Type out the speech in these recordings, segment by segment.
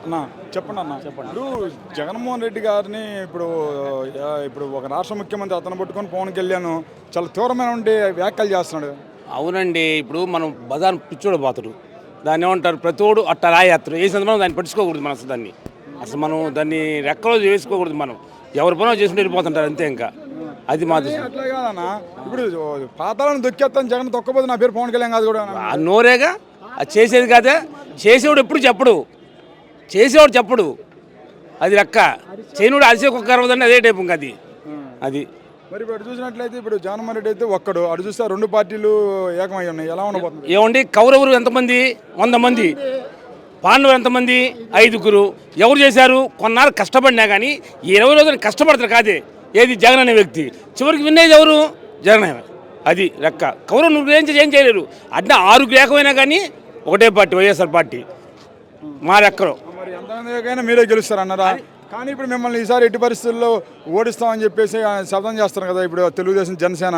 అన్నా చెప్పండి అన్న. ఇప్పుడు జగన్మోహన్ రెడ్డి గారిని ఇప్పుడు ఒక రాష్ట్ర ముఖ్యమంత్రి అతను పట్టుకొని పవన్ కళ్యాణ్ చాలా తీవ్రమైన వ్యాఖ్యలు చేస్తున్నాడు. అవునండి. ఇప్పుడు మనం బజార్ పిచ్చోడు పోతాడు, దాన్ని ఏమంటారు, ప్రతోడు అట్ట రాయేస్తారు. ఏ సందర్భంలో దాన్ని పట్టించుకోకూడదు. మనం అసలు మనం దాన్ని రెక్కలో వేసుకోకూడదు. మనం ఎవరి పనో చేసుకుని వెళ్ళిపోతుంటారు అంతే. ఇంకా అది మా అట్లా కాదన్నా, ఇప్పుడు పాతాలను దొక్కేస్తాను జగన్ తొక్కపోతే నా పేరు పవన్ కళ్యాణ్ కాదు కూడా నోరేగా. అది చేసేది కాదే. చేసేవాడు ఎప్పుడు చెప్పడు, అది లెక్క. చేయనుడు అరిసే కుక్క అరవదండి, అదే టైపు. ఇంకా అది మరి ఇప్పుడు చూసినట్లయితే ఇప్పుడు జగన్మోహన్ రెడ్డి అయితే ఒక్కడు, అటు చూస్తే రెండు పార్టీలు ఏకమై ఉన్నాయి. ఎలా ఉండబోతుంది? ఏమండి, కౌరవులు ఎంతమంది? 100 మంది. పాండవులు ఎంతమంది? 5గురు. ఎవరు చేశారు? కొన్నాళ్ళు కష్టపడినా కానీ 20 రోజులు కష్టపడతారు కాదే. ఏది? జగన్ అనే వ్యక్తి. చివరికి వినేది ఎవరు? జగన్. అది లెక్క. కౌరవులు నువ్వు ఏం చేయలేరు. అంటే 6 ఏకమైనా కానీ ఒకటే పార్టీ, వైఎస్ఆర్ పార్టీ. మా లెక్కలో మరి ఎంతమందికైనా మీరే గెలుస్తారన్నారా? కానీ ఇప్పుడు మిమ్మల్ని ఈసారి ఎట్టి పరిస్థితుల్లో ఓడిస్తామని చెప్పేసి శబ్దం చేస్తారు కదా ఇప్పుడు తెలుగుదేశం, జనసేన.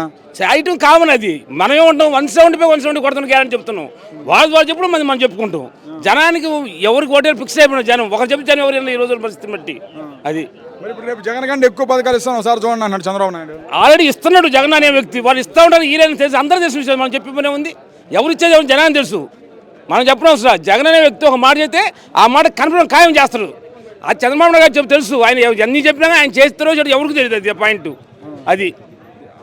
ఐటమ్ కామన్ అది. మనమే ఉంటాం 170 కొడుతున్న గ్యారెంటీ చెప్తున్నాం. వాళ్ళు చెప్పడం మనం చెప్పుకుంటాం. జనానికి ఎవరికి ఓటేలు ఫిక్స్ అయిపోయినా జనం ఒకరు చెప్తే జనం ఎవరు ఈ రోజుల పరిస్థితిని బట్టి. అది మరి ఇప్పుడు రేపు జగన్ కంటే ఎక్కువ పథకాలు ఇస్తాను ఒకసారి చూడండి అన్నాడు చంద్రబాబు నాయుడు. ఆల్రెడీ ఇస్తున్నాడు జగన్ అనే వ్యక్తి. వాళ్ళు ఇస్తూ ఉంటారు. ఈయన తెలిసి అందరూ తెలిసిన విషయం. మనం చెప్పిపోయినా ఉంది. ఎవరు ఇచ్చేది ఎవరు జనాన్ని తెలుసు. మనం చెప్పడం అవసరం. జగన్ అనే వ్యక్తి ఒక మాట చెప్తే ఆ మాట కన్ఫర్మ్ ఖాయం చేస్తారు. అది చంద్రబాబు నాయుడు గారు తెలుసు. ఆయన అన్నీ చెప్పినా ఆయన చేస్తారో ఎవరికి తెలియదు. అది పాయింట్. అది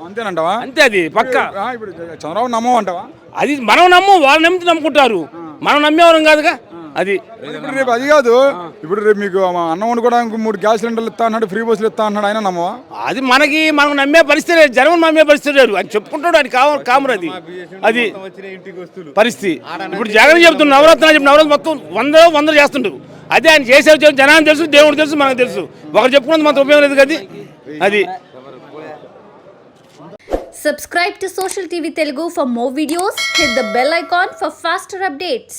అంతేనంటావా? అంతే. అది పక్క. ఇప్పుడు చంద్రబాబు నమ్మమంటావా? అది మనం నమ్మం, వాళ్ళు నమ్మితే నమ్ముకుంటారు. మనం నమ్మేవారం కాదుగా. అది ఇప్పుడు రేపు అది కాదు. ఇప్పుడు రేపు మీకు అన్నం వండుకోవడానికి 3 గ్యాస్ సిలిండర్లు ఇస్తా అన్నాడు, ఫ్రీ బస్సులు ఇస్తా అన్నాడు. ఆయన నమ్మవా? అది మనం నమ్మే పరిస్థితి లేదు. జనం నమ్మే పరిస్థితి లేదు. అని చెప్పుకుంటాడు. అది కామరు. అది పరిస్థితి. ఇప్పుడు జగన్ చెప్తున్న నవరత్నాలు చెప్పిన నవరత్నం మొత్తం 100 చేస్తుంటారు. అదే ఆయన చేసే జనాన్ని తెలుసు, దేవుడు తెలుసు, మనకు తెలుసు. ఒకరు చెప్పుకున్నది మనకు ఉపయోగం లేదు కదా. అది Subscribe to Social TV Telugu for more videos. Hit the bell icon for faster updates.